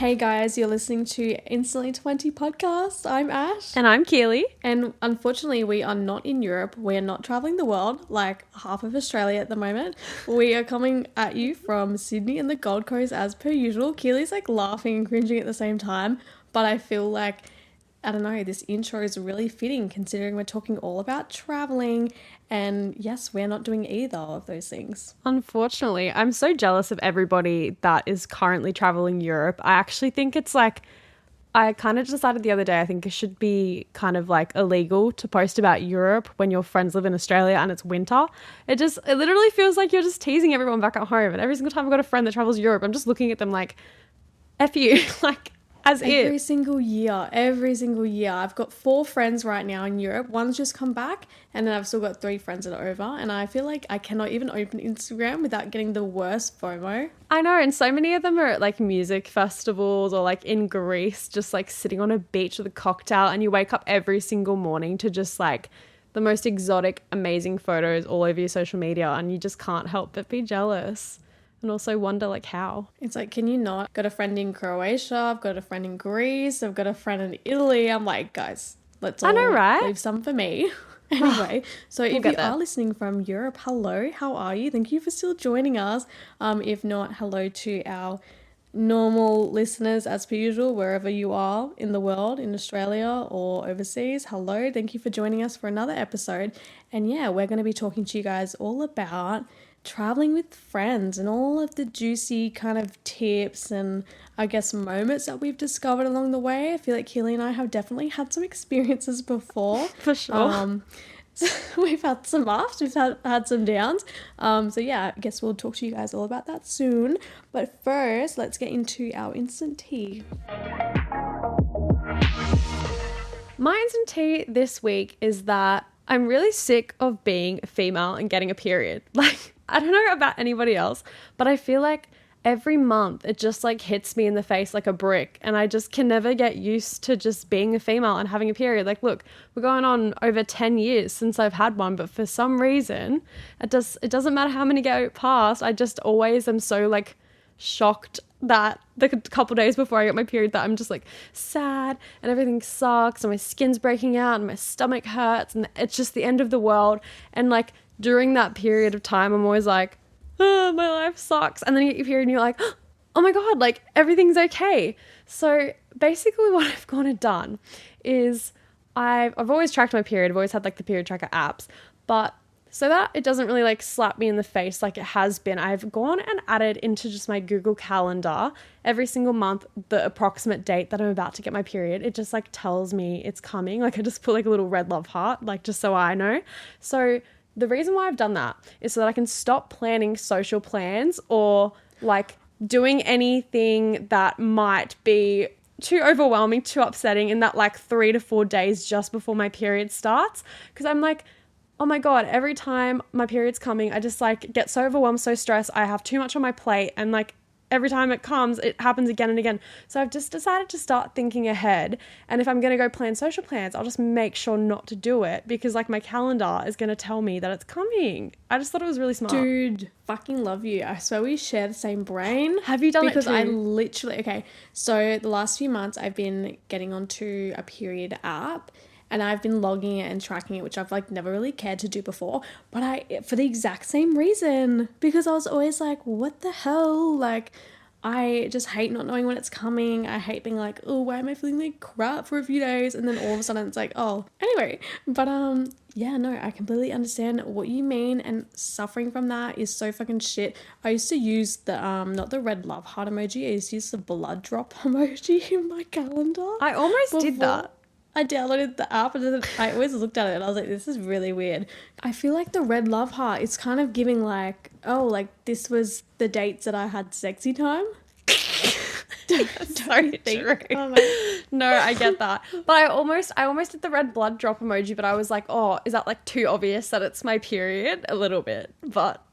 Hey guys, you're listening to Instantly 20 podcast. I'm Ash. And I'm Keely. And unfortunately, we are not in Europe. We are not traveling the world like half of Australia at the moment. We are coming at you from Sydney and the Gold Coast as per usual. Keely's like laughing and cringing at the same time, but I feel like, I don't know, this intro is really fitting considering we're talking all about traveling. And yes, we're not doing either of those things. Unfortunately, I'm so jealous of everybody that is currently traveling Europe. I actually think it's like, I kind of decided the other day, I think it should be kind of like illegal to post about Europe when your friends live in Australia and it's winter. It literally feels like you're just teasing everyone back at home. And every single time I've got a friend that travels Europe, I'm just looking at them like, F you, like, as every single year. I've got 4 friends right now in Europe. One's just come back, and then I've still got 3 friends that are over. And I feel like I cannot even open Instagram without getting the worst FOMO. I know, and so many of them are at like music festivals or like in Greece, just like sitting on a beach with a cocktail, and you wake up every single morning to just like the most exotic, amazing photos all over your social media, and you just can't help but be jealous. And also wonder like how. It's like, can you not? Got a friend in Croatia, I've got a friend in Greece, I've got a friend in Italy. I'm like, guys, let's all leave some for me. Anyway, so if you are listening from Europe, hello, how are you? Thank you for still joining us. If not, hello to our normal listeners as per usual, wherever you are in the world, in Australia or overseas. Hello, thank you for joining us for another episode. And yeah, we're going to be talking to you guys all about traveling with friends and all of the juicy kind of tips and I guess moments that we've discovered along the way. I feel like Keely and I have definitely had some experiences before. For sure. So we've had some ups, we've had some downs. So yeah, I guess we'll talk to you guys all about that soon. But first, let's get into our instant tea. My instant tea this week is that I'm really sick of being a female and getting a period. Like, I don't know about anybody else, but I feel like every month it just like hits me in the face like a brick, and I just can never get used to just being a female and having a period. Like, look, we're going on over 10 years since I've had one, but for some reason it doesn't matter how many go past, I just always am so like shocked that the couple days before I get my period that I'm just like sad and everything sucks and my skin's breaking out and my stomach hurts and it's just the end of the world. And like during that period of time I'm always like, oh, my life sucks. And then you get your period and you're like, oh my God, like everything's okay. So basically what I've gone and done is I've always tracked my period. I've always had like the period tracker apps, but so that it doesn't really like slap me in the face like it has been, I've gone and added into just my Google Calendar every single month the approximate date that I'm about to get my period. It just like tells me it's coming. Like I just put like a little red love heart, like just so I know. So the reason why I've done that is so that I can stop planning social plans or like doing anything that might be too overwhelming, too upsetting in that like 3 to 4 days just before my period starts. Because I'm like, oh my God, every time my period's coming, I just like get so overwhelmed, so stressed. I have too much on my plate, and like every time it comes, it happens again and again. So I've just decided to start thinking ahead. And if I'm going to go plan social plans, I'll just make sure not to do it because like my calendar is going to tell me that it's coming. I just thought it was really smart. Dude, fucking love you. I swear we share the same brain. Have you done because it too? I literally, okay, so the last few months I've been getting onto a period app. And I've been logging it and tracking it, which I've like never really cared to do before. But for the exact same reason, because I was always like, what the hell? Like, I just hate not knowing when it's coming. I hate being like, oh, why am I feeling like crap for a few days? And then all of a sudden it's like, oh, anyway. But yeah, no, I completely understand what you mean. And suffering from that is so fucking shit. I used to use the, not the red love heart emoji. I used to use the blood drop emoji in my calendar. I almost did that. I downloaded the app and then I always looked at it and I was like, this is really weird. I feel like the red love heart, it's kind of giving like, oh, like this was the dates that I had sexy time. So true. Oh no, I get that. But I almost did the red blood drop emoji, but I was like, oh, is that like too obvious that it's my period? A little bit, but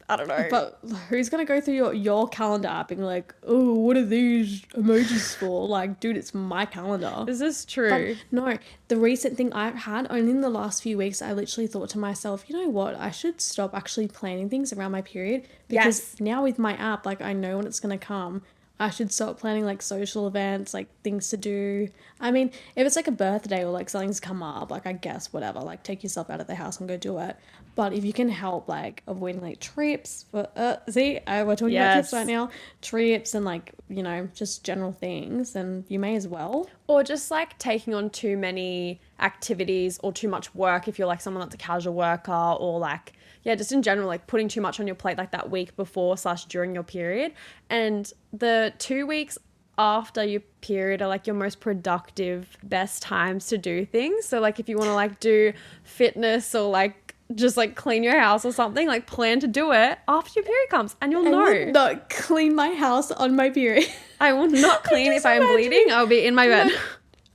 I don't know. But who's going to go through your calendar app and like, oh, what are these emojis for? Like, dude, it's my calendar. Is this true? But no, the recent thing I've had, only in the last few weeks, I literally thought to myself, you know what? I should stop actually planning things around my period. Because now with my app, like I know when it's going to come. I should start planning like social events, like things to do. I mean, if it's like a birthday or like something's come up, like I guess whatever, like take yourself out of the house and go do it. But if you can help like avoiding like trips for we're talking about trips right now, trips and like, you know, just general things, then you may as well. Or just like taking on too many activities or too much work if you're like someone that's a casual worker, or like, yeah, just in general, like putting too much on your plate like that week before / during your period. And the 2 weeks after your period are like your most productive, best times to do things. So like if you want to like do fitness or like just like clean your house or something, like plan to do it after your period comes, and you'll know. I will not clean my house on my period. I will not clean if I'm bleeding. I'll be in my bed.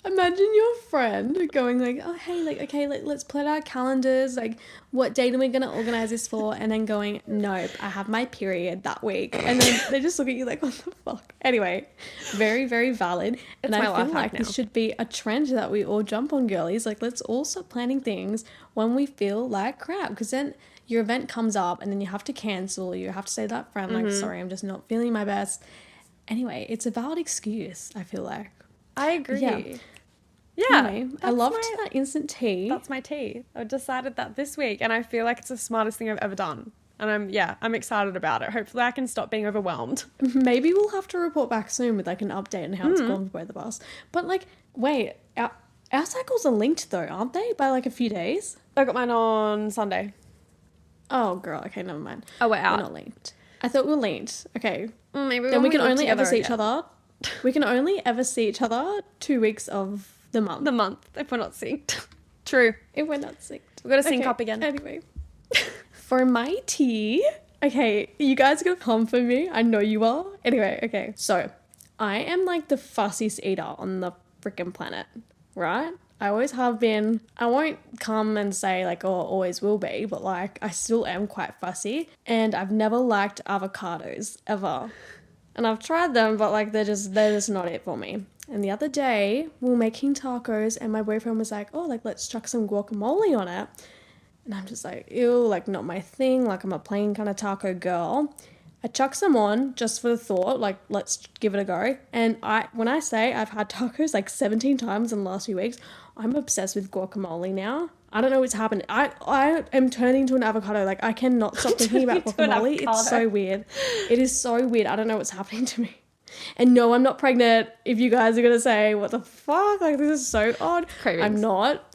Imagine your friend going like, oh, hey, like, okay, let's put our calendars, like, what date are we going to organize this for? And then going, nope, I have my period that week. And then they just look at you like, what the fuck? Anyway, very, very valid. And I feel like this should be a trend that we all jump on, girlies. Like, let's all start planning things when we feel like crap. Because then your event comes up and then you have to cancel. You have to say to that friend, like, sorry, I'm just not feeling my best. Anyway, it's a valid excuse, I feel like. I agree. Yeah, anyway, I loved that instant tea. That's my tea. I decided that this week, and I feel like it's the smartest thing I've ever done. And I'm excited about it. Hopefully I can stop being overwhelmed. Maybe we'll have to report back soon with like an update on how it's gone for both of us. But like, wait, our cycles are linked though, aren't they? By like a few days? I got mine on Sunday. Oh, girl. Okay, never mind. Oh, we're out. We're not linked. I thought we were linked. Okay. Maybe then we can only ever see each other. We can only ever see each other 2 weeks of the month. If we're not synced. True. If we're not synced. We've got to sync up again. Anyway. For my tea, okay, you guys are going to come for me. I know you are. Anyway, okay. So, I am like the fussiest eater on the freaking planet, right? I always have been. I won't come and say like, oh, always will be, but like, I still am quite fussy. And I've never liked avocados, ever. And I've tried them, but like, they're just not it for me. And the other day, we were making tacos and my boyfriend was like, oh, like, let's chuck some guacamole on it. And I'm just like, ew, like, not my thing. Like, I'm a plain kind of taco girl. I chuck some on just for the thought, like, let's give it a go. And when I say I've had tacos like 17 times in the last few weeks, I'm obsessed with guacamole now. I don't know what's happened. I am turning to an avocado. Like, I cannot stop thinking about guacamole. It's so weird. It is so weird. I don't know what's happening to me. And no, I'm not pregnant. If you guys are going to say, what the fuck? Like, this is so odd. Cravings.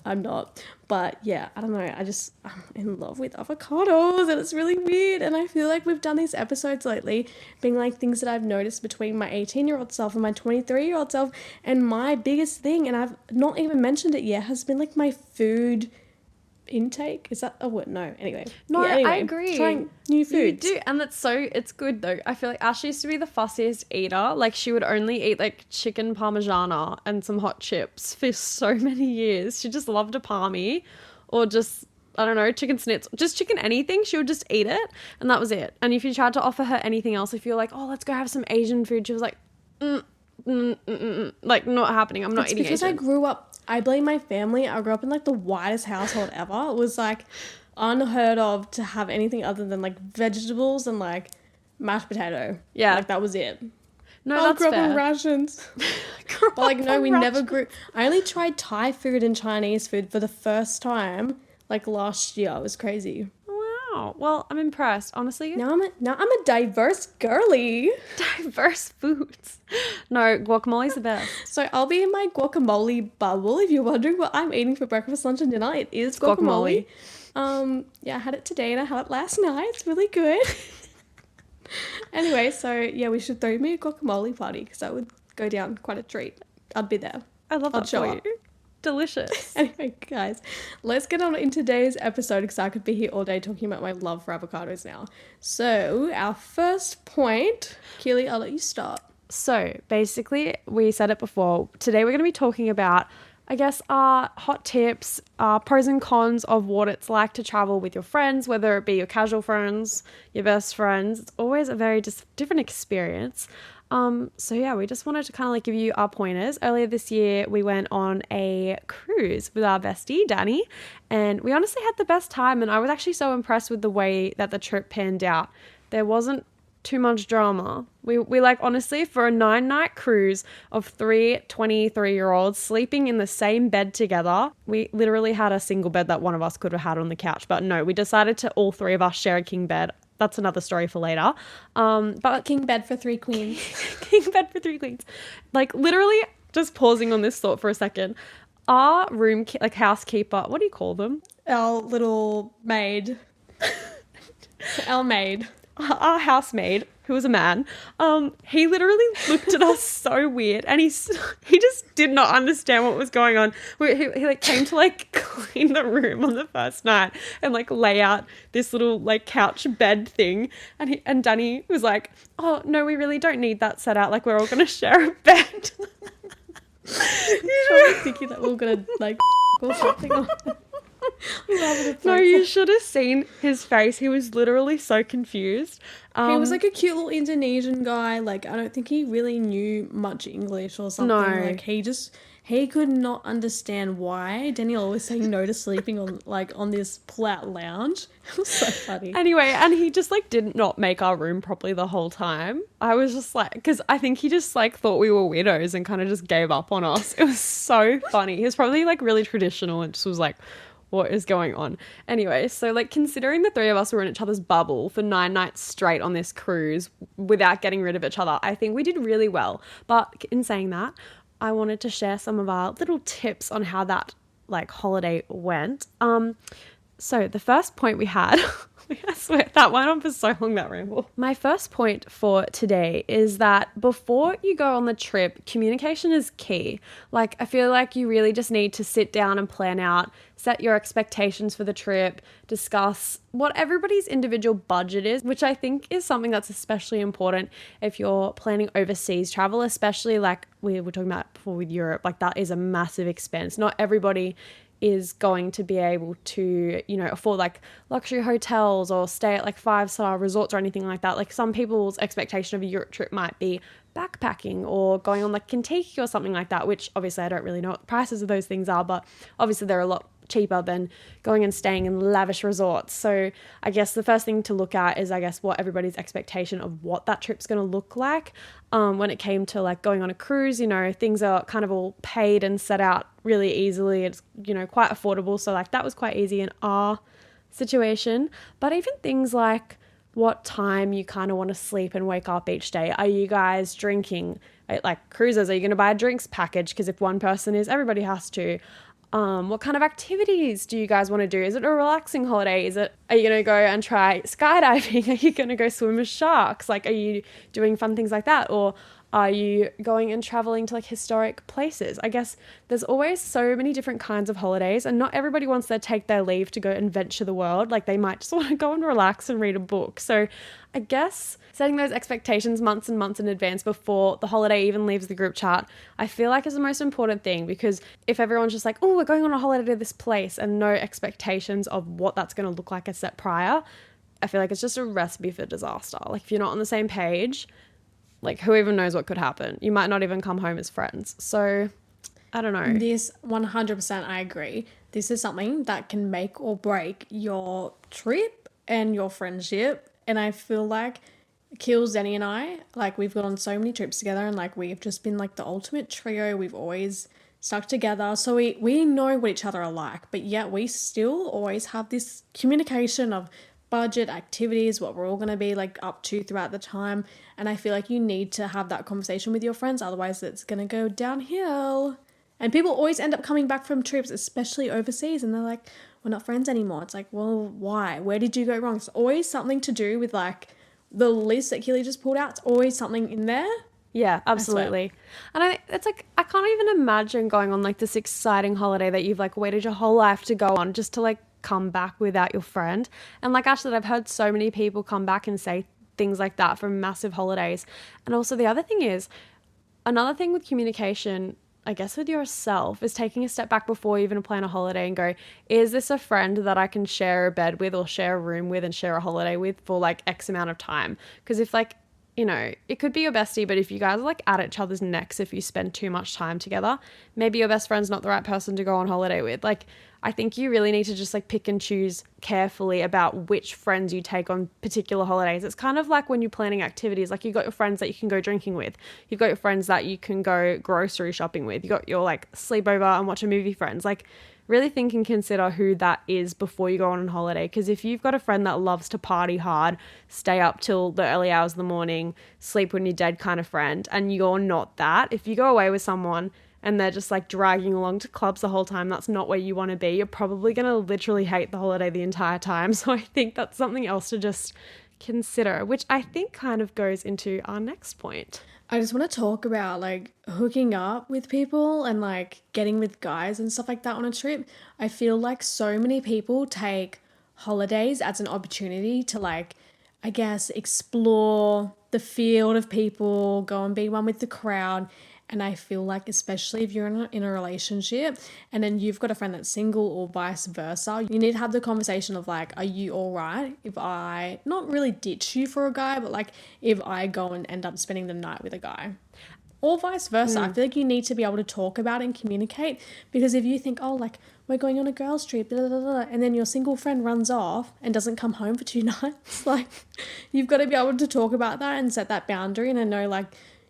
I'm not. But yeah, I don't know. I'm in love with avocados and it's really weird. And I feel like we've done these episodes lately being like things that I've noticed between my 18-year-old self and my 23-year-old self. And my biggest thing, and I've not even mentioned it yet, has been like my food intake. Is that a word? No. Anyway. I agree. Trying new foods. You do. And it's good though. I feel like Ashley used to be the fussiest eater. Like, she would only eat like chicken parmigiana and some hot chips for so many years. She just loved a palmy, or just, I don't know, chicken snits, just chicken anything. She would just eat it and that was it. And if you tried to offer her anything else, if you're like, oh, let's go have some Asian food, she was like, like, not happening. I'm not eating because Asian. I blame my family. I grew up in like the whitest household ever. It was like unheard of to have anything other than like vegetables and like mashed potato. Yeah. Like, that was it. No, that's fair. I grew up on rations. But like, no, we never grew. I only tried Thai food and Chinese food for the first time like last year. It was crazy. Wow. Well, I'm impressed, honestly. Now I'm a diverse girly. Diverse foods. No, guacamole's the best. So I'll be in my guacamole bubble. If you're wondering what I'm eating for breakfast, lunch, and dinner, it is guacamole. Yeah, I had it today and I had it last night. It's really good. Anyway, so yeah, we should throw me a guacamole party because that would go down quite a treat. I'd be there. I love that for you. Delicious. Anyway, guys, let's get on in today's episode because I could be here all day talking about my love for avocados now. So our first point, Keely, I'll let you start. So basically, we said it before. Today we're going to be talking about, I guess, our hot tips, pros and cons of what it's like to travel with your friends, whether it be your casual friends, your best friends. It's always a very different experience. So yeah, we just wanted to kind of like give you our pointers. Earlier this year, we went on a cruise with our bestie, Danny, and we honestly had the best time. And I was actually so impressed with the way that the trip panned out. There wasn't too much drama. We like, honestly, for a 9-night cruise of 3 23-year-olds sleeping in the same bed together, we literally had a single bed that one of us could have had on the couch. But no, we decided to all three of us share a king bed. That's another story for later. But king bed for 3 queens. King bed for 3 queens. Like, literally, just pausing on this thought for a second. Our housekeeper, what do you call them? Our little maid. Our maid. Our housemaid, who was a man, he literally looked at us so weird, and he just did not understand what was going on. He like came to like clean the room on the first night and like lay out this little like couch bed thing, and Danny was like, "Oh no, we really don't need that set out. Like, we're all gonna share a bed." Probably thinking that we we're gonna like or something. No, you should have seen his face. He was literally so confused. He was like a cute little Indonesian guy. Like, I don't think he really knew much English or something. No. Like, he could not understand why Danielle was saying no to sleeping on this pull-out lounge. It was so funny. Anyway, and he just like did not make our room properly the whole time. I was just like, because I think he just like thought we were weirdos and kind of just gave up on us. It was so funny. He was probably like really traditional and just was like, what is going on? Anyway, so like, considering the three of us were in each other's bubble for 9 nights straight on this cruise without getting rid of each other, I think we did really well. But in saying that, I wanted to share some of our little tips on how that like holiday went. So the first point we had, I swear that went on for so long, that ramble. My first point for today is that before you go on the trip, communication is key. Like, I feel like you really just need to sit down and plan out, set your expectations for the trip, discuss what everybody's individual budget is, which I think is something that's especially important if you're planning overseas travel, especially like we were talking about before with Europe. Like, that is a massive expense. Not everybody is going to be able to, you know, afford like luxury hotels or stay at like 5-star resorts or anything like that. Like, some people's expectation of a Europe trip might be backpacking or going on like Kentucky or something like that, which obviously I don't really know what the prices of those things are, but obviously they're a lot cheaper than going and staying in lavish resorts. So I guess the first thing to look at is, I guess, what everybody's expectation of what that trip's going to look like. When it came to like going on a cruise, you know, things are kind of all paid and set out really easily. It's, you know, quite affordable. So like, that was quite easy in our situation. But even things like what time you kind of want to sleep and wake up each day. Are you guys drinking? Like, cruises, are you going to buy a drinks package? Because if one person is, everybody has to. What kind of activities do you guys want to do? Is it a relaxing holiday? Are you going to go and try skydiving? Are you going to go swim with sharks? Like, are you doing fun things like that? Or are you going and traveling to like historic places? I guess there's always so many different kinds of holidays, and not everybody wants to take their leave to go and venture the world. Like, they might just want to go and relax and read a book. So I guess setting those expectations months and months in advance before the holiday even leaves the group chat, I feel like is the most important thing, because if everyone's just like, oh, we're going on a holiday to this place, and no expectations of what that's going to look like a set prior, I feel like it's just a recipe for disaster. Like, if you're not on the same page, like, who even knows what could happen? You might not even come home as friends. So I don't know. This 100% I agree. This is something that can make or break your trip and your friendship. And I feel like Kills, Danny and I, like, we've gone on so many trips together, and like, we've just been like the ultimate trio. We've always stuck together. So we know what each other are like, but yet we still always have this communication of budget, activities, what we're all going to be like up to throughout the time. And I feel like you need to have that conversation with your friends, otherwise it's going to go downhill. And people always end up coming back from trips, especially overseas, and they're like, we're not friends anymore. It's like, well, why? Where did you go wrong? It's always something to do with like the list that Keely just pulled out. It's always something in there. Yeah, absolutely. And it's like, I can't even imagine going on like this exciting holiday that you've like waited your whole life to go on, just to like come back without your friend. And like Ashley, I've heard so many people come back and say things like that from massive holidays. And also the other thing is, another thing with communication, I guess with yourself, is taking a step back before you even plan a holiday and go, is this a friend that I can share a bed with or share a room with and share a holiday with for like X amount of time? Because if like it could be your bestie, but if you guys are like at each other's necks, if you spend too much time together, maybe your best friend's not the right person to go on holiday with. Like, I think you really need to just like pick and choose carefully about which friends you take on particular holidays. It's kind of like when you're planning activities, like you got your friends that you can go drinking with. You've got your friends that you can go grocery shopping with. You got your like sleepover and watch a movie friends. Like, really think and consider who that is before you go on holiday. Because if you've got a friend that loves to party hard, stay up till the early hours of the morning, sleep when you're dead kind of friend, and you're not that, if you go away with someone and they're just like dragging along to clubs the whole time, that's not where you want to be. You're probably going to literally hate the holiday the entire time. So I think that's something else to just consider, which I think kind of goes into our next point. I just want to talk about like hooking up with people and like getting with guys and stuff like that on a trip. I feel like so many people take holidays as an opportunity to like, I guess, explore the field of people, go and be one with the crowd. And I feel like, especially if you're in a relationship and then you've got a friend that's single or vice versa, you need to have the conversation of like, are you all right if I not really ditch you for a guy, but like if I go and end up spending the night with a guy? Or vice versa. I feel like you need to be able to talk about it and communicate, because if you think, oh, like we're going on a girls' trip, blah, blah, blah, and then your single friend runs off and doesn't come home for 2 nights, like you've got to be able to talk about that and set that boundary. And I know like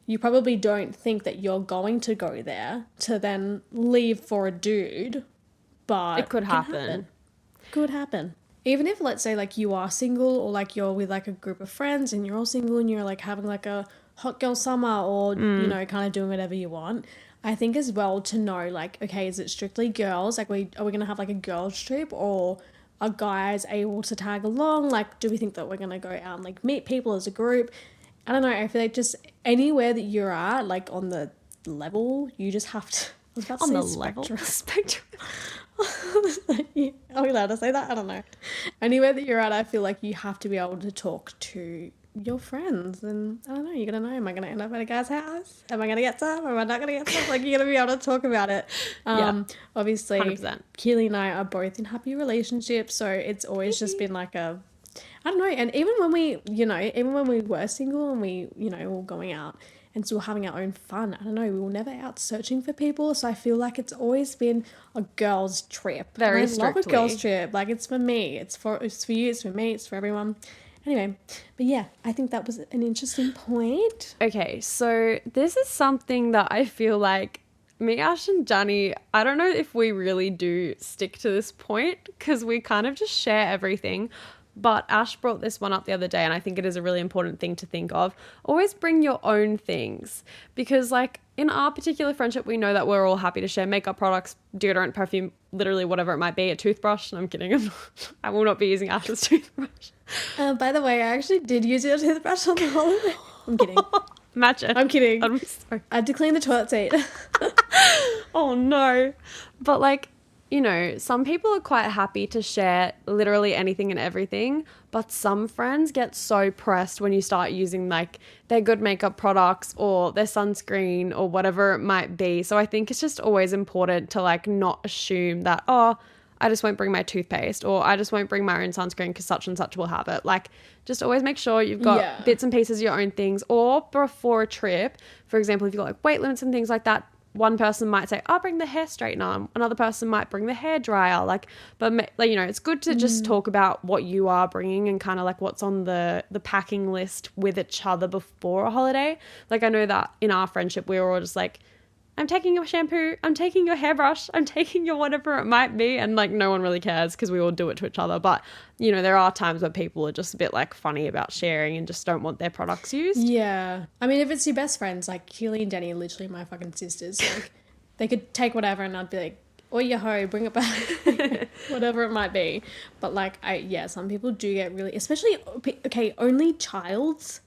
you probably don't think that you're going to go there to then leave for a dude, but it could happen. Could happen. Even if, let's say, like you are single or like you're with like a group of friends and you're all single and you're like having like a hot girl summer or, you know, kind of doing whatever you want. I think as well to know like, okay, is it strictly girls? Like are we going to have like a girls trip, or are guys able to tag along? Like, do we think that we're going to go out and like meet people as a group? I don't know. I feel like just anywhere that you're at, like on the level, you just have to. I was about to on say the spectrum. Spectrum. Are we allowed to say that? I don't know. Anywhere that you're at, I feel like you have to be able to talk to your friends, and I don't know. You're gonna know. Am I gonna end up at a guy's house? Am I gonna get some? Am I not gonna get some? Like you're gonna be able to talk about it. Obviously, 100%. Keely and I are both in happy relationships, so it's always just been like a. I don't know. And even when we were single and we, were going out and still having our own fun, I don't know, we were never out searching for people. So I feel like it's always been a girls' trip. Very strictly. I love a girls' trip. Like it's for me. It's for you. It's for me. It's for everyone. Anyway, but yeah, I think that was an interesting point. Okay, so this is something that I feel like me, Ash, and Johnny, I don't know if we really do stick to this point because we kind of just share everything. But Ash brought this one up the other day, and I think it is a really important thing to think of. Always bring your own things, because like in our particular friendship, we know that we're all happy to share makeup products, deodorant, perfume, literally whatever it might be, a toothbrush. I'm kidding. I will not be using Ash's toothbrush. By the way, I actually did use your toothbrush on the holiday. I'm kidding. Imagine. I'm kidding. I'm sorry. I had to clean the toilet seat. Oh no. But like, some people are quite happy to share literally anything and everything, but some friends get so pressed when you start using like their good makeup products or their sunscreen or whatever it might be. So I think it's just always important to like not assume that, oh, I just won't bring my toothpaste or I just won't bring my own sunscreen because such and such will have it. Like, just always make sure you've got bits and pieces of your own things. Or before a trip, for example, if you've got like weight limits and things like that, one person might say, I'll bring the hair straightener. Another person might bring the hair dryer. It's good to just talk about what you are bringing and kind of like what's on the packing list with each other before a holiday. Like, I know that in our friendship, we were all just like, I'm taking your shampoo, I'm taking your hairbrush, I'm taking your whatever it might be. And like, no one really cares because we all do it to each other. But, there are times where people are just a bit like funny about sharing and just don't want their products used. Yeah. I mean, if it's your best friends, like Keely and Denny are literally my fucking sisters. Like, they could take whatever and I'd be like, oh, your hoe, bring it back. Whatever it might be. But like, some people do get really, especially, okay, only childs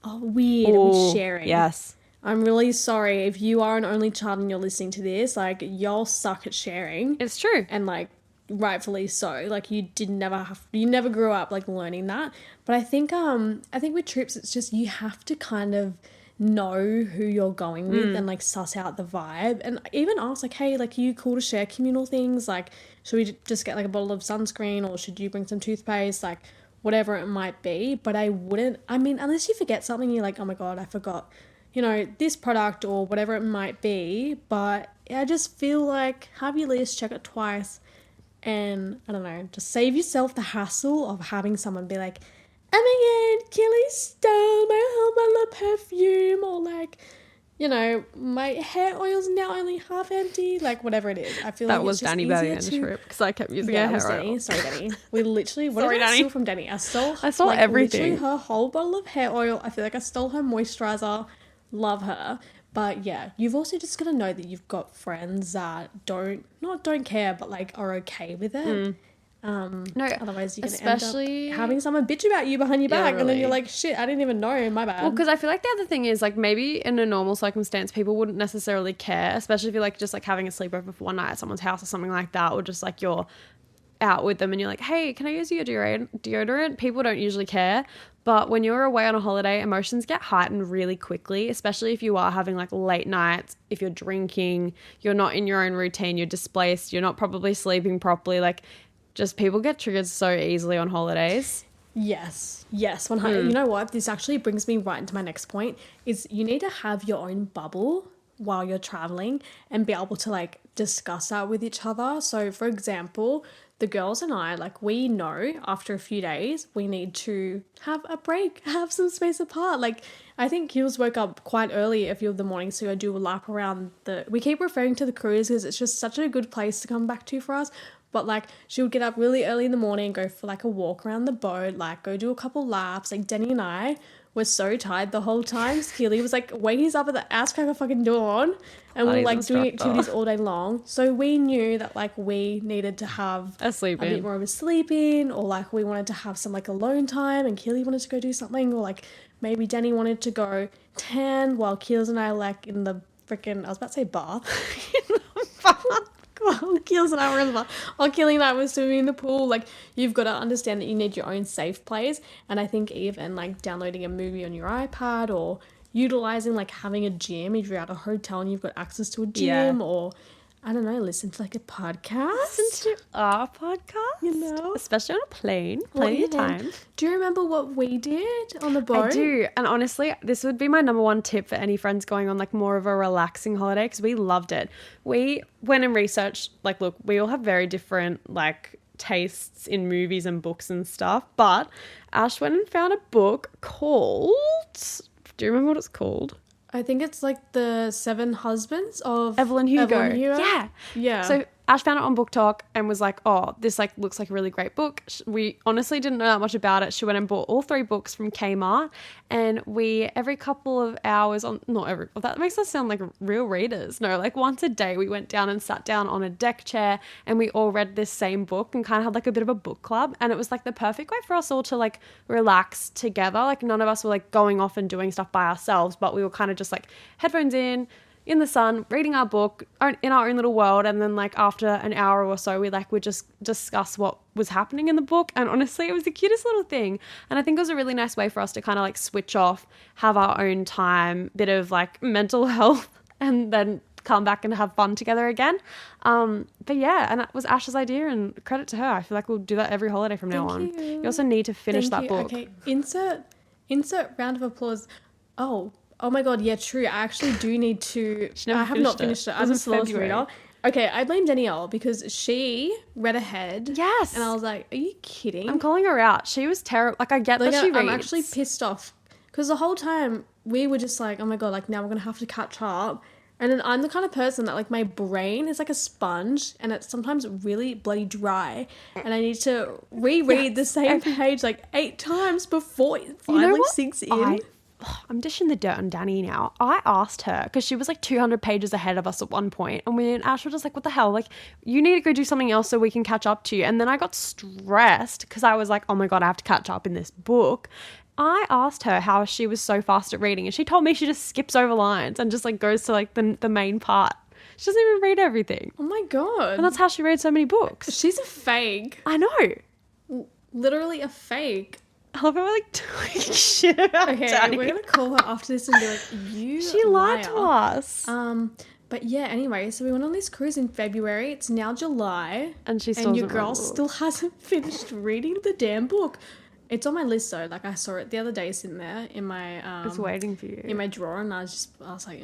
are weird with sharing. Yes. I'm really sorry if you are an only child and you're listening to this, like y'all suck at sharing. It's true. And like rightfully so. Like you never grew up like learning that. But I think with trips it's just you have to kind of know who you're going with and like suss out the vibe and even ask like, hey, like, are you cool to share communal things? Like, should we just get like a bottle of sunscreen or should you bring some toothpaste? Like, whatever it might be. But I wouldn't, I mean, unless you forget something, you're like, oh my God, I forgot, you know, this product or whatever it might be. But I just feel like have your list, check it twice, and I don't know, just save yourself the hassle of having someone be like, oh my God, Kelly stole my whole bottle of perfume, or like, you know, my hair oil's now only half empty, like whatever it is. I feel that like was Danny by the end of the trip because I kept using her hair oil. Sorry, Danny. We literally, what Sorry, did I Danny. steal from Danny? I stole like, everything. Literally her whole bottle of hair oil. I feel like I stole her moisturizer. Love her. But yeah, you've also just got to know that you've got friends that don't care, but like are okay with it. No, otherwise you're gonna end up having someone bitch about you behind your back, and then you're like, shit, I didn't even know, my bad. Well, because I feel like the other thing is like maybe in a normal circumstance people wouldn't necessarily care, especially if you're like just like having a sleepover for one night at someone's house or something like that, or just like you're out with them and you're like, hey, can I use your deodorant? People don't usually care. But when you're away on a holiday, emotions get heightened really quickly, especially if you are having like late nights, if you're drinking, you're not in your own routine, you're displaced, you're not probably sleeping properly, like just people get triggered so easily on holidays. Yes, 100. You know what? This actually brings me right into my next point, is you need to have your own bubble while you're traveling and be able to like discuss that with each other. So for example, the girls and I, like, we know after a few days we need to have a break, have some space apart. Like, I think Kils woke up quite early a few of the mornings to go do a lap around we keep referring to the cruise because it's just such a good place to come back to for us. But like, she would get up really early in the morning, go for like a walk around the boat, like go do a couple laps. Like, Denny and I were so tired the whole time. Keely was like waking us up at the ass crack of fucking dawn, and we were like doing activities all day long. So we knew that like we needed to have a bit more of a sleep in, or like we wanted to have some like alone time, and Keely wanted to go do something, or like maybe Denny wanted to go tan while Keels and I like in the freaking, I was about to say bath. In the bath. Keels and I were in the bath. While Keely and I were swimming in the pool. Like, you've got to understand that you need your own safe place. And I think even like downloading a movie on your iPad, or utilizing like having a gym if you're at a hotel and you've got access to a gym, or I don't know, listen to like a podcast. Listen to our podcast, you know, especially on a plane. Plenty of time. Do you remember what we did on the boat? I do, and honestly, this would be my number one tip for any friends going on like more of a relaxing holiday, because we loved it. We went and researched. Like, look, we all have very different like tastes in movies and books and stuff, but Ash went and found a book called. Do you remember what it's called? I think it's like the 7 Husbands of Evelyn Hugo. Yeah. So Ash found it on Book Talk and was like, oh, this like looks like a really great book. We honestly didn't know that much about it. She went and bought all 3 books from Kmart, and we every couple of hours that makes us sound like real readers. No, like once a day we went down and sat down on a deck chair and we all read this same book and kind of had like a bit of a book club, and it was like the perfect way for us all to like relax together. Like, none of us were like going off and doing stuff by ourselves, but we were kind of just like headphones in the sun, reading our book in our own little world. And then like after an hour or so, we like would just discuss what was happening in the book. And honestly, it was the cutest little thing. And I think it was a really nice way for us to kind of like switch off, have our own time, bit of like mental health, and then come back and have fun together again. But yeah, and that was Ash's idea, and credit to her. I feel like we'll do that every holiday from now on. You also need to finish that book. Okay, insert round of applause. Oh my God, yeah, true. I actually do need to. I have not finished it. I'm a slowest reader. Okay, I blame Danielle because she read ahead. Yes. And I was like, are you kidding? I'm calling her out. She was terrible. Like, I get that she reads. I'm actually pissed off because the whole time we were just like, oh my God, like now we're going to have to catch up. And then I'm the kind of person that like my brain is like a sponge, and it's sometimes really bloody dry, and I need to reread the same page like 8 times before it finally sinks in. I'm dishing the dirt on Danny now. I asked her because she was like 200 pages ahead of us at one point, and we and Ash were just like, what the hell? Like, you need to go do something else so we can catch up to you. And then I got stressed because I was like, oh my God, I have to catch up in this book. I asked her how she was so fast at reading, and she told me she just skips over lines and just like goes to like the main part. She doesn't even read everything. Oh my God. And that's how she reads so many books. She's a fake. I know. Literally a fake. I love how we're like doing shit about Danny. We're gonna call her after this and be like, she lied to us. But yeah, anyway, so we went on this cruise in February. It's now July, and your girl still hasn't finished reading the damn book. It's on my list though. Like I saw it the other day sitting there in my it's waiting for you in my drawer, and I was like,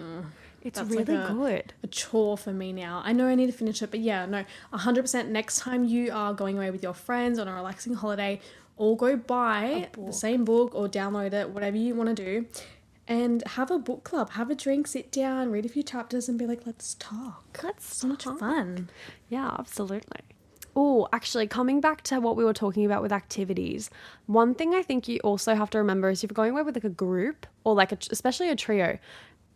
it's that's really like good. A chore for me now. I know I need to finish it, but yeah, no, 100%. Next time you are going away with your friends on a relaxing holiday, or go buy the same book or download it, whatever you want to do, and have a book club, have a drink, sit down, read a few chapters, and be like, let's talk. That's so much fun. Yeah, absolutely. Oh, actually, coming back to what we were talking about with activities, one thing I think you also have to remember is if you're going away with like a group or like especially a trio,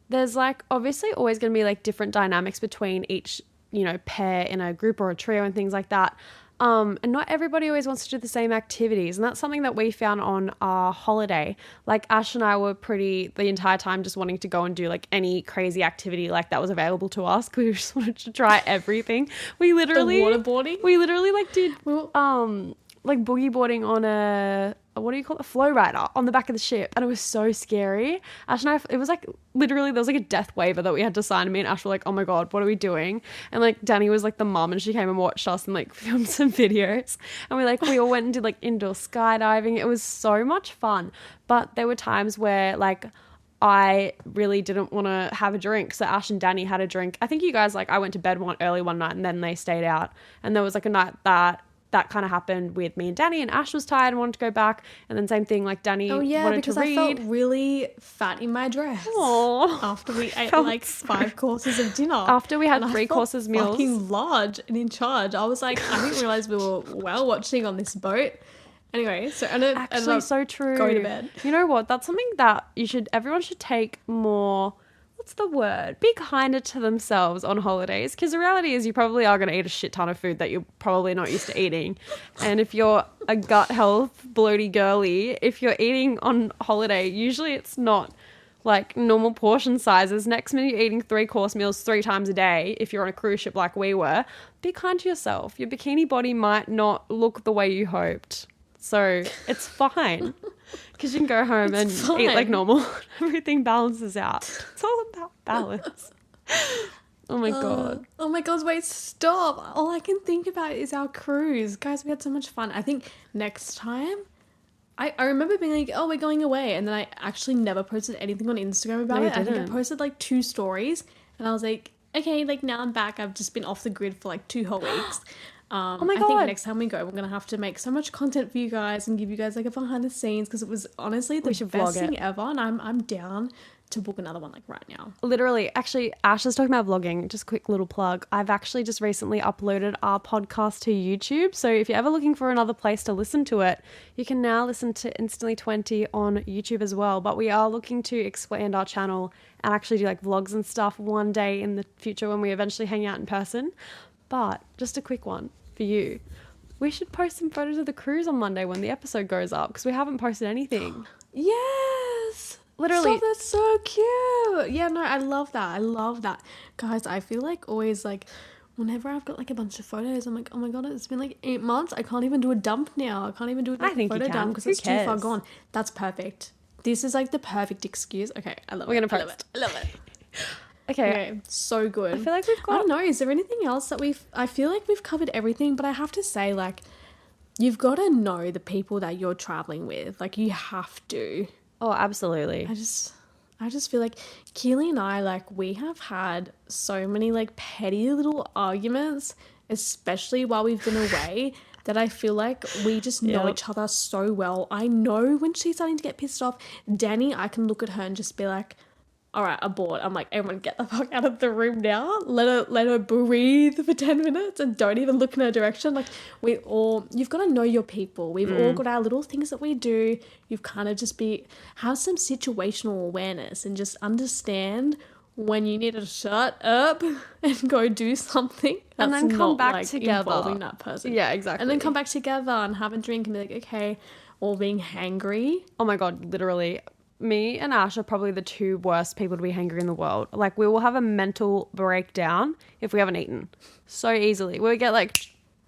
there's like obviously always going to be like different dynamics between each, you know, pair in a group or a trio and things like that. And not everybody always wants to do the same activities. And that's something that we found on our holiday. Like Ash and I were the entire time just wanting to go and do like any crazy activity like that was available to us. We just wanted to try everything. We literally... The waterboarding? We literally like did like boogie boarding on a flow rider on the back of the ship, and it was so scary. Ash and I, it was like literally there was like a death waiver that we had to sign, and me and Ash were like, oh my god, what are we doing? And like Danny was like the mum, and she came and watched us and like filmed some videos, and we all went and did like indoor skydiving. It was so much fun, but there were times where like I really didn't want to have a drink, so Ash and Danny had a drink. I think you guys, like, I went to bed early one night and then they stayed out, and there was like a night that kind of happened with me and Danny, and Ash was tired and wanted to go back, and then same thing, like Danny wanted to read. because I felt really fat in my dress. Aww. After we ate like 5 courses of dinner. After we had 3 courses meals. Fucking large and in charge. I was like, I didn't realize we were whale watching on this boat. Anyway, so actually so true. Going to bed. You know what? That's something that everyone should take more. What's the word? Be kinder to themselves on holidays, because the reality is you probably are going to eat a shit ton of food that you're probably not used to eating. And if you're a gut health bloaty girly, if you're eating on holiday, usually it's not like normal portion sizes. Next minute you're eating 3-course meals 3 times a day if you're on a cruise ship like we were. Be kind to yourself. Your bikini body might not look the way you hoped. So it's fine. Because you can go home and eat like normal. Everything balances out. It's all about balance. Oh my god. Oh my god, wait, stop. All I can think about is our cruise. Guys, we had so much fun. I think next time, I remember being like, oh, we're going away. And then I actually never posted anything on Instagram about it. I think I posted like 2 stories. And I was like, okay, like now I'm back. I've just been off the grid for like 2 whole weeks. Oh my god. I think next time we go, we're going to have to make so much content for you guys and give you guys like a behind the scenes, because it was honestly the best thing ever, and I'm down to book another one like right now. Literally, actually, Ash is talking about vlogging. Just a quick little plug. I've actually just recently uploaded our podcast to YouTube. So if you're ever looking for another place to listen to it, you can now listen to Instantly 20 on YouTube as well. But we are looking to expand our channel and actually do like vlogs and stuff one day in the future when we eventually hang out in person. But just a quick one for you. We should post some photos of the cruise on Monday when the episode goes up, because we haven't posted anything. Yes! Literally. Stop, that's so cute. Yeah, no, I love that. Guys, I feel like always like whenever I've got like a bunch of photos, I'm like, oh my god, it's been like 8 months. I can't even do a dump now. I can't even do a photo dump because it's too far gone. That's perfect. This is like the perfect excuse. Okay, I love it. We're going to post. I love it. Okay, so good. I feel like we've got... I don't know, is there anything else that I feel like we've covered everything, but I have to say, like, you've got to know the people that you're traveling with. Like, you have to. Oh, absolutely. I just feel like Keely and I, like, we have had so many, like, petty little arguments, especially while we've been away, that I feel like we just know each other so well. I know when she's starting to get pissed off. Danny, I can look at her and just be like, all right, I'm bored. I'm like, everyone get the fuck out of the room now. Let her breathe for 10 minutes and don't even look in her direction. Like, you've got to know your people. We've all got our little things that we do. You've kind of just have some situational awareness and just understand when you need to shut up and go do something. And then come back like together. Involving that person. Yeah, exactly. And then come back together and have a drink and be like, okay, or being hangry. Oh my God, literally. Me and Ash are probably the 2 worst people to be hangry in the world. Like, we will have a mental breakdown if we haven't eaten so easily. We'll get like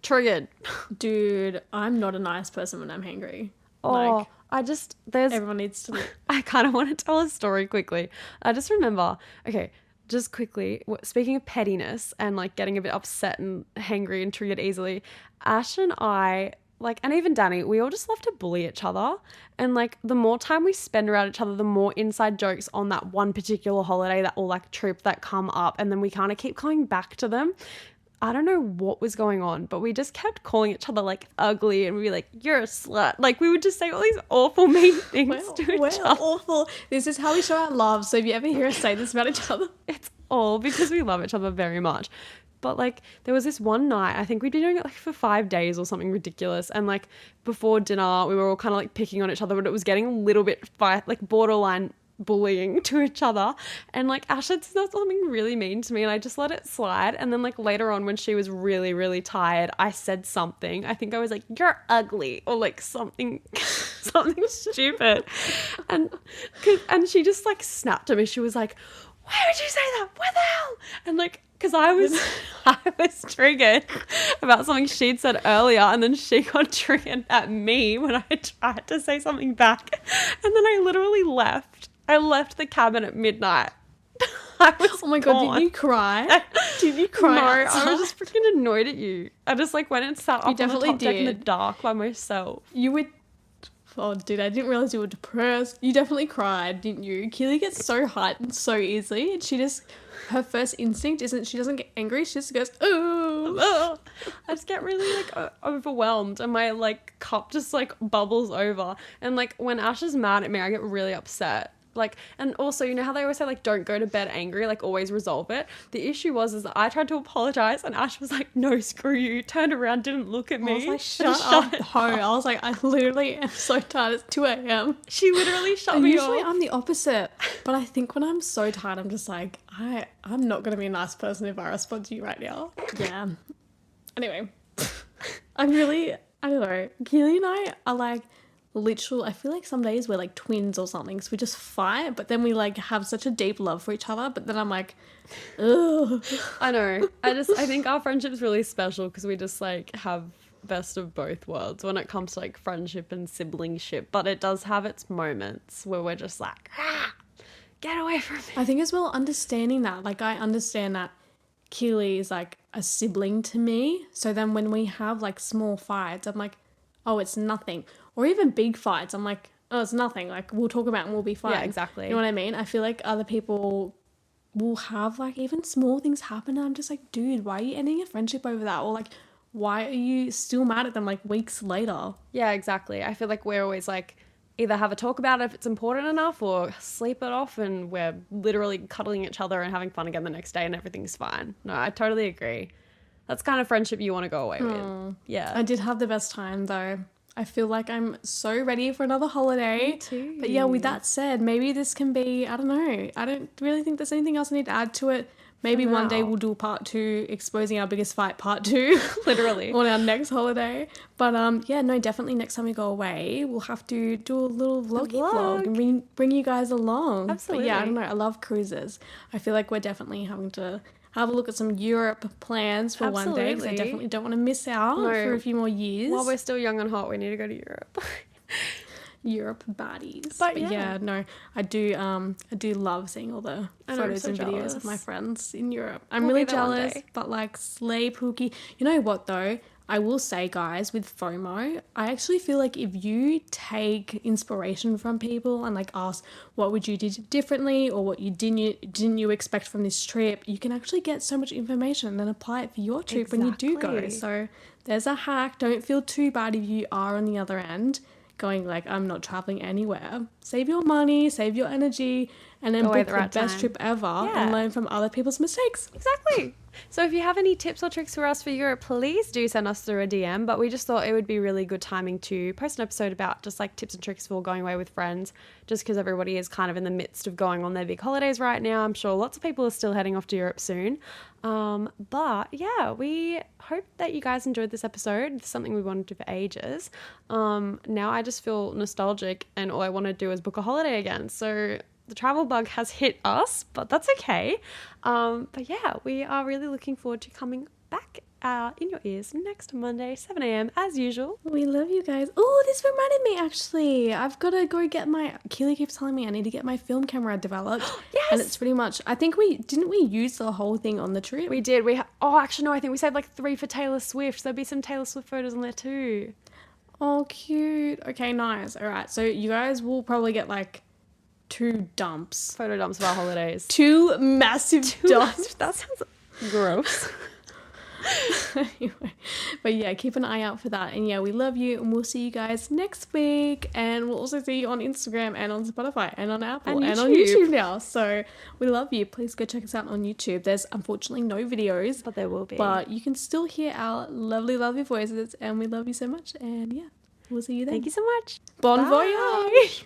triggered. Dude, I'm not a nice person when I'm hangry. Oh, like, everyone needs to. I kind of want to tell a story quickly. I just remember, okay, just quickly, speaking of pettiness and like getting a bit upset and hangry and triggered easily, Ash and I like, and even Danny, we all just love to bully each other. And like the more time we spend around each other, the more inside jokes on that one particular holiday that or like trip that come up. And then we kind of keep coming back to them. I don't know what was going on, but we just kept calling each other like ugly and we'd be like, you're a slut. Like we would just say all these awful mean things to each other. Awful. This is how we show our love. So if you ever hear us say this about each other, it's all because we love each other very much. But like there was this one night, I think we'd been doing it like for 5 days or something ridiculous. And like before dinner, we were all kind of like picking on each other, but it was getting a little bit like borderline bullying to each other. And like Ash had said something really mean to me and I just let it slide. And then like later on when she was really, really tired, I said something. I think I was like, you're ugly or like something stupid. And she just like snapped at me. She was like, why would you say that? What the hell? And like, because I was triggered about something she'd said earlier and then she got triggered at me when I tried to say something back. And then I literally left. I left the cabin at midnight. Oh my God, did you cry? Did you cry? No, outside? I was just freaking annoyed at you. I just like went and sat up on the top deck in the dark by myself. You would... Oh, dude, I didn't realize you were depressed. You definitely cried, didn't you? Keely gets so heightened so easily. And she just, her first instinct isn't, she doesn't get angry. She just goes, oh. I just get really like overwhelmed and my like cup just like bubbles over. And like when Ash is mad at me, I get really upset. Like, and also, you know how they always say, like, don't go to bed angry, like, always resolve it? The issue is that I tried to apologize and Ash was like, no, screw you, turned around, didn't look at me. I was like, shut up, ho. I was like, I literally am so tired. It's 2 a.m. She literally shut me off. Usually I'm the opposite. But I think when I'm so tired, I'm just like, I'm not going to be a nice person if I respond to you right now. Yeah. Anyway, I don't know. Keely and I are like, literal, I feel like some days we're like twins or something, so we just fight, but then we like have such a deep love for each other, but then I'm like, ugh. I know. I think our friendship's really special because we just like have best of both worlds when it comes to like friendship and siblingship, but it does have its moments where we're just like, get away from me. I think as well understanding that, like I understand that Keely is like a sibling to me, so then when we have like small fights, I'm like, oh, it's nothing. Or even big fights, I'm like, oh, it's nothing. Like, we'll talk about it and we'll be fine. Yeah, exactly. You know what I mean? I feel like other people will have, like, even small things happen and I'm just like, dude, why are you ending a friendship over that? Or, like, why are you still mad at them, like, weeks later? Yeah, exactly. I feel like we're always, like, either have a talk about it if it's important enough or sleep it off and we're literally cuddling each other and having fun again the next day and everything's fine. No, I totally agree. That's kind of friendship you want to go away with. Yeah. I did have the best time, though. I feel like I'm so ready for another holiday. Me too. But yeah, with that said, maybe this can be, I don't know. I don't really think there's anything else I need to add to it. Maybe one day we'll do a part 2, exposing our biggest fight part 2. Literally. On our next holiday. But yeah, no, definitely next time we go away, we'll have to do a little vlog and bring you guys along. Absolutely. But yeah, I don't know. I love cruises. I feel like we're definitely having to have a look at some Europe plans for one day, because I definitely don't want to miss out for a few more years. While we're still young and hot, we need to go to Europe. Europe baddies. But yeah, no, I do love seeing all the photos and videos of my friends in Europe. I'm really jealous, but like slay Pookie. You know what though? I will say, guys, with FOMO, I actually feel like if you take inspiration from people and like ask what would you do differently or what you didn't you expect from this trip, you can actually get so much information and apply it for your trip when you do go. So there's a hack. Don't feel too bad if you are on the other end going like, I'm not traveling anywhere. Save your money, save your energy, and then book the best trip ever and learn from other people's mistakes. Exactly. So if you have any tips or tricks for us for Europe, please do send us through a DM. But we just thought it would be really good timing to post an episode about just like tips and tricks for going away with friends, just because everybody is kind of in the midst of going on their big holidays right now. I'm sure lots of people are still heading off to Europe soon. But yeah, we hope that you guys enjoyed this episode. It's something we wanted to do for ages. Now I just feel nostalgic and all I want to do is book a holiday again. So the travel bug has hit us, but that's okay. But yeah, we are really looking forward to coming back in your ears next Monday, 7 a.m. as usual. We love you guys. Oh, this reminded me actually. I've got to go get Keely keeps telling me I need to get my film camera developed. Yes! And it's pretty much, I think didn't we use the whole thing on the trip? We did. Actually no, I think we saved like 3 for Taylor Swift. There'll be some Taylor Swift photos on there too. Oh, cute. Okay, nice. All right. So you guys will probably get like 2 dumps. Photo dumps of our holidays. 2 massive dumps. That sounds gross. Anyway, but yeah, keep an eye out for that. And yeah, we love you, and we'll see you guys next week. And we'll also see you on Instagram and on Spotify and on Apple and on YouTube now. So we love you. Please go check us out on YouTube. There's unfortunately no videos, but there will be. But you can still hear our lovely, lovely voices, and we love you so much. And yeah, we'll see you then. Thank you so much. Bon voyage.